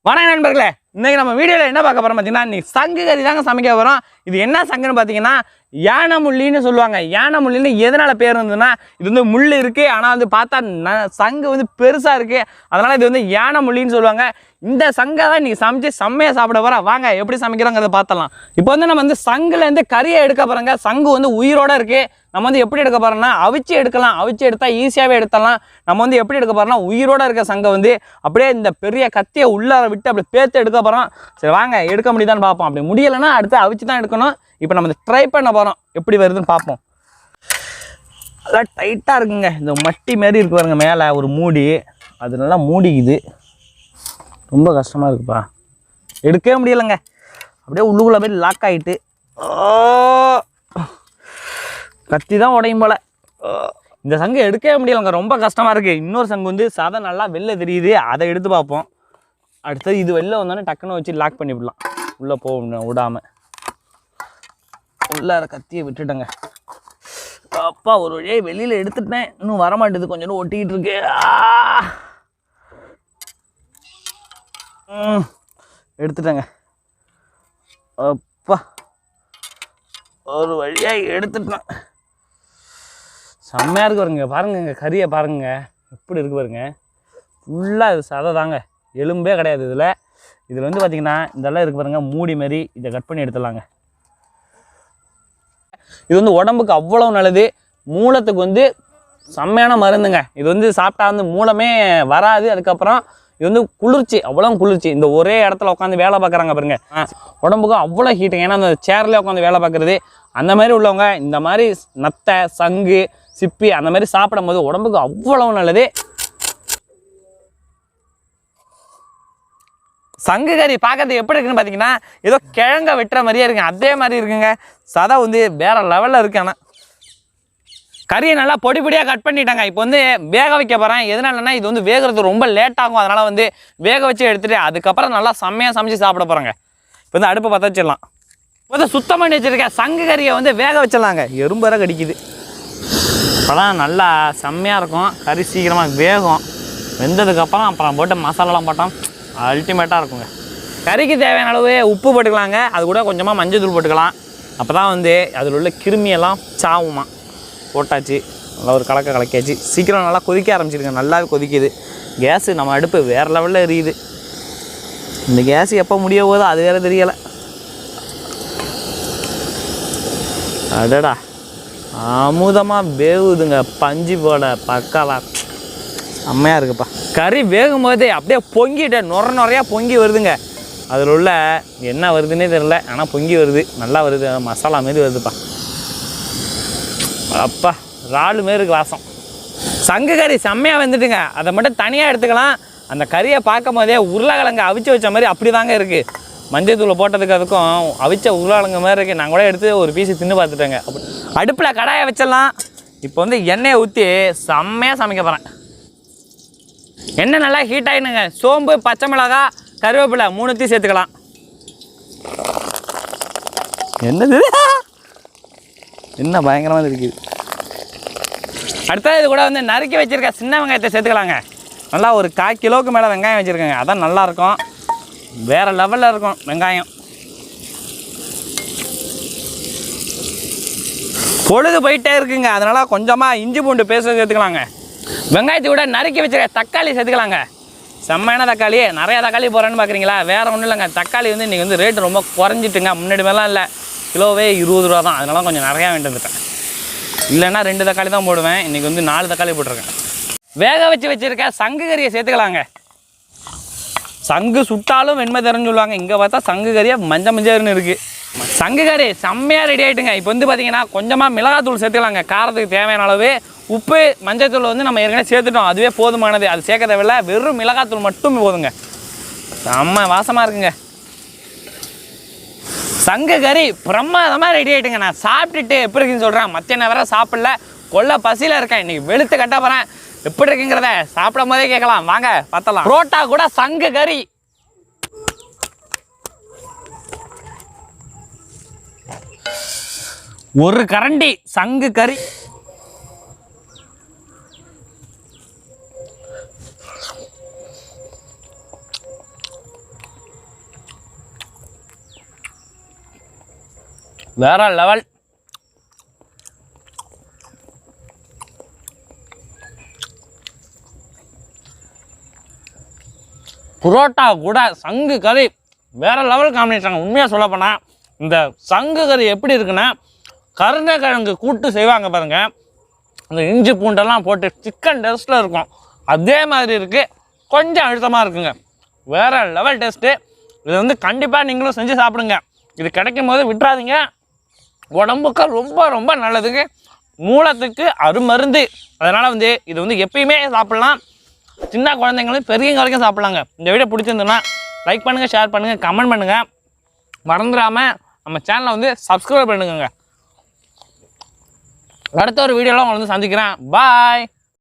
வணக்கம் நண்பர்களே, இன்னைக்கு நம்ம வீடியோவில் என்ன பார்க்க போகிறோம் பார்த்தீங்கன்னா, இன்னைக்கு சங்கு கறி தாங்க சமைக்க போகிறோம். இது என்ன சங்குன்னு பார்த்தீங்கன்னா, யானை முள்ளின்னு சொல்லுவாங்க. யானை முள்ளின்னு எதனால் பேர் இருந்ததுன்னா, இது வந்து முள் இருக்குது, ஆனால் வந்து பார்த்தா சங்கு வந்து பெருசாக இருக்குது, அதனால் இது வந்து யானை முள்ளின்னு சொல்லுவாங்க. இந்த சங்கை தான் இன்றைக்கி சமைச்சு செம்மையாக சாப்பிட போகிறோம். வாங்க எப்படி சமைக்கிறோங்கிறத பார்த்தலாம். இப்போ வந்து நம்ம வந்து சங்குலேருந்து கறியை எடுக்க போகிறோங்க. சங்கு வந்து உயிரோடு இருக்குது. நம்ம வந்து எப்படி எடுக்க போகிறோம்னா, அவிச்சு எடுக்கலாம். அவிச்சு எடுத்தால் ஈஸியாகவே எடுத்துடலாம். நம்ம வந்து எப்படி எடுக்க போகிறோம்னா, உயிரோடு இருக்க சங்கை வந்து அப்படியே இந்த பெரிய கத்தியை உள்ளார விட்டு அப்படி பேர்த்து எடுக்க போகிறோம். சரி வாங்க எடுக்க முடியுதான்னு பார்ப்போம். அப்படி முடியலைன்னா அடுத்து அவிச்சு தான் எடுக்கணும். இப்போ நம்ம ட்ரை பண்ண போகிறோம், எப்படி வருதுன்னு பார்ப்போம். நல்லா டைட்டாக இருக்குங்க. இந்த மட்டி மாரி இருக்கு பாருங்க, மேலே ஒரு மூடி, அது நல்லா மூடிக்குது. ரொம்ப கஷ்டமாக இருக்குப்பா, எடுக்கவே முடியலைங்க. அப்படியே உள்ளுக்குள்ளே போய் லாக் ஆகிட்டு கத்தி தான் உடையும் போல். இந்த சங்கு எடுக்கவே முடியலைங்க, ரொம்ப கஷ்டமாக இருக்குது. இன்னொரு சங்கு வந்து சதை நல்லா வெளில தெரியுது, அதை எடுத்து பார்ப்போம். அடுத்தது இது வெளில வந்தோடனே டக்குன்னு வச்சு லாக் பண்ணிவிடலாம், உள்ளே போகணும் விடாமல். உள்ளார கத்தியை விட்டுட்டேங்க. அப்பா ஒரு வழியே வெளியில் எடுத்துட்டேன், இன்னும் வரமாட்டேது, கொஞ்சம் ஒட்டிக்கிட்டு இருக்கு. எடுத்துட்டேங்க. அப்பா ஒரு வழியாக எடுத்துட்டேன். செம்மையாக இருக்கு பாருங்க. பாருங்க கறியை பாருங்க எப்படி இருக்கு பாருங்க. ஃபுல்லாக இது சதை தாங்க, எலும்பே கிடையாது இதில். இதில் வந்து பார்த்திங்கன்னா இதெல்லாம் இருக்குது பாருங்க, மூடி மாரி. இதை கட் பண்ணி எடுத்துடலாங்க. இது வந்து உடம்புக்கு அவ்வளோ நல்லது. மூலத்துக்கு வந்து செம்மையான மருந்துங்க. இது வந்து சாப்பிட்டா வந்து மூலமே வராது. அதுக்கப்புறம் இது வந்து குளிர்ச்சி, அவ்வளோ குளிர்ச்சி. இந்த ஒரே இடத்துல உட்காந்து வேலை பார்க்குறாங்க பாருங்க, உடம்புக்கு அவ்வளோ ஹீட்டுங்க. ஏன்னா அந்த சேர்லேயே உட்காந்து வேலை பார்க்குறது, அந்த மாதிரி உள்ளவங்க இந்த மாதிரி நத்தை, சங்கு, சிப்பி அந்த மாதிரி சாப்பிடும் போது உடம்புக்கு அவ்வளோ நல்லது. சங்கு கறி பார்க்கறது எப்படி இருக்குன்னு பார்த்தீங்கன்னா, ஏதோ கிழங்க வெட்டுற மாதிரியே இருக்குங்க, அதே மாதிரி இருக்குங்க. சதை வந்து வேற லெவலில் இருக்கு. ஆனால் கறியை நல்லா பொடி பொடியாக கட் பண்ணிட்டாங்க. இப்போ வந்து வேக வைக்க போகிறேன். எதனாலன்னா இது வந்து வேகிறது ரொம்ப லேட் ஆகும், அதனால் வந்து வேக வச்சு எடுத்துகிட்டு அதுக்கப்புறம் நல்லா செம்மையாக சமைச்சு சாப்பிட போகிறேங்க. இப்போ வந்து அடுப்பை பற்ற வச்சிடலாம். இப்போ வந்து சுத்தம் பண்ணி வச்சுருக்கேன் சங்கு கறியை வந்து வேக வச்சிடலாங்க. எறும்பு வர கடிக்குது. அப்போதான் நல்லா செம்மையாக இருக்கும், கறி சீக்கிரமாக வேகும். வெந்ததுக்கப்புறம் அப்புறம் போட்டு மசாலாலாம் போட்டோம், அல்டிமேட்டாக இருக்குங்க. கறிக்கு தேவையான அளவு உப்பு போட்டுக்கலாங்க, அது கூட கொஞ்சமாக மஞ்சள் தூள் போட்டுக்கலாம். அப்போ தான் வந்து அதில் உள்ள கிருமியெல்லாம் சாவுமா. போட்டாச்சு, நல்லா ஒரு கலக்கியாச்சு. சீக்கிரம் நல்லா கொதிக்க ஆரம்பிச்சிருங்க, நல்லாவே கொதிக்குது. கேஸு நம்ம அடுப்பு வேறு லெவலில் எரியுது. இந்த கேஸ் எப்போ முடிய போதோ அது வேறு தெரியலை. அடடா அமுதமாக வேகுதுங்க, பஞ்சு போட பக்காவா செம்மையாக இருக்குப்பா. கறி வேகும் போது அப்படியே பொங்கிட்டு நுறையா பொங்கி வருதுங்க. அதில் உள்ள என்ன வருதுன்னே தெரில, ஆனால் பொங்கி வருது, நல்லா வருது, மசாலா மாரி வருதுப்பா. அப்பா ராலு மாரி இருக்கு வாசம். சங்கு கறி செம்மையாக வந்துட்டுங்க. அதை மட்டும் தனியாக எடுத்துக்கலாம். அந்த கறியை பார்க்கும் போதே உருளைக்கிழங்கு அவிச்சு வச்ச மாதிரி அப்படி தாங்க இருக்குது. மஞ்சள் தூளை போட்டதுக்கு அதுக்கும் அவிச்ச உருளைக்கிழங்கு மாதிரி இருக்குது. நான் கூட எடுத்து ஒரு பீஸு தின்னு பார்த்துட்டேங்க. அடுப்பில் கடாயை வச்சிடலாம். இப்போ வந்து எண்ணெயை ஊற்றி செம்மையாக சமைக்க போகிறேன். எண்ணெய் நல்லா ஹீட் ஆகிடுங்க. சோம்பு, பச்சை மிளகா, கருவேப்பிலை மூணுத்தையும் சேர்த்துக்கலாம். என்னது என்ன பயங்கரமாக இருக்குது. அடுத்தது இது கூட வந்து நறுக்கி வச்சுருக்க சின்ன வெங்காயத்தை சேர்த்துக்கலாங்க. நல்லா ஒரு 1/4 கிலோவுக்கு மேலே வெங்காயம் வச்சுருக்கேங்க, அதான் நல்லாயிருக்கும், வேறு லெவலில் இருக்கும் வெங்காயம். பொழுது போயிட்டே இருக்குங்க, அதனால் கொஞ்சமாக இஞ்சி பூண்டு பேஸ்ட் சேர்த்துக்கலாங்க. வெங்காயத்தை கூட நறுக்கி வச்சுருக்க தக்காளி சேர்த்துக்கலாங்க. செம்மையான தக்காளி. நிறையா தக்காளி போகிறேன்னு பார்க்குறீங்களா? வேறு ஒன்றும் இல்லைங்க, தக்காளி வந்து இன்றைக்கி வந்து ரேட்டு ரொம்ப குறைஞ்சிட்டுங்க. முன்னாடி மேலாம் இல்லை, கிலோவே 20 ரூபா தான். அதனால கொஞ்சம் நிறையா வேண்டியிருந்துட்டேன். இல்லைன்னா 2 தக்காளி தான் போடுவேன், இன்றைக்கி வந்து 4 தக்காளி போட்டிருக்கேன். வேக வச்சுருக்க சங்கு கறியை சேர்த்துக்கலாங்க. சங்கு சுட்டாலும் வெண்மை தரன்னு சொல்லுவாங்க, இங்கே பார்த்தா சங்கு கறியாக மஞ்சள்னு இருக்குது. சங்கு கறி செம்மையாக ரெடி ஆகிட்டுங்க. இப்போ வந்து பார்த்திங்கன்னா கொஞ்சமாக மிளகாத்தூள் சேர்த்துக்கலாங்க. காரத்துக்கு தேவையான அளவு. உப்பு, மஞ்சள் தூள் வந்து நம்ம ஏற்கனவே சேர்த்துட்டோம், அதுவே போதுமானது. அது சேர்க்க தேவையில்லை, வெறும் மிளகாத்தூள் மட்டும் போதுங்க. செம்ம வாசமாக இருக்குங்க. சங்கு கறி பிரமாதமாக ரெடி ஆகிட்டுங்க. நான் சாப்பிட்டுட்டு எப்படி இருக்குன்னு சொல்கிறேன். மத்தியான வேற சாப்பிடல, கொல்ல பசியில் இருக்கேன். இன்றைக்கி வெளுத்து கட்ட போகிறேன். எப்படி இருக்குங்கிறத சாப்பிடும் போதே கேட்கலாம், வாங்க பார்த்தலாம். புரோட்டா கூட சங்கு கறி. ஒரு கரண்டி சங்கு கறி. வேற லெவல். புரோட்டா கூட சங்கு கறி வேற லெவல் காம்பினேஷன். உண்மையாக சொல்ல போனால் இந்த சங்கு கறி எப்படி இருக்குன்னா, கருணைக்கிழங்கு கூட்டு செய்வாங்க பாருங்க, அந்த இஞ்சி பூண்டெல்லாம் போட்டு சிக்கன் டேஸ்ட்டில் இருக்கும், அதே மாதிரி இருக்குது. கொஞ்சம் அழுத்தமாக இருக்குங்க. வேறு லெவல் டேஸ்ட்டு. இது வந்து கண்டிப்பாக நீங்களும் செஞ்சு சாப்பிடுங்க. இது கிடைக்கும் போது விட்டுறாதீங்க. உடம்புக்கு ரொம்ப ரொம்ப நல்லதுக்கு, மூலத்துக்கு அருமருந்து. அதனால் வந்து இது வந்து எப்பயுமே சாப்பிட்லாம். சின்ன குழந்தைங்களும் பெரியவங்க வரைக்கும் சாப்பிட்லாங்க. இந்த வீடியோ பிடிச்சிருந்ததுன்னா லைக் பண்ணுங்கள், ஷேர் பண்ணுங்கள், கமெண்ட் பண்ணுங்கள். மறந்துடாமல் நம்ம சேனலை வந்து சப்ஸ்கிரைப் பண்ணுங்க. அடுத்த ஒரு வீடியோவில் உங்களை வந்து சந்திக்கிறேன். பாய்.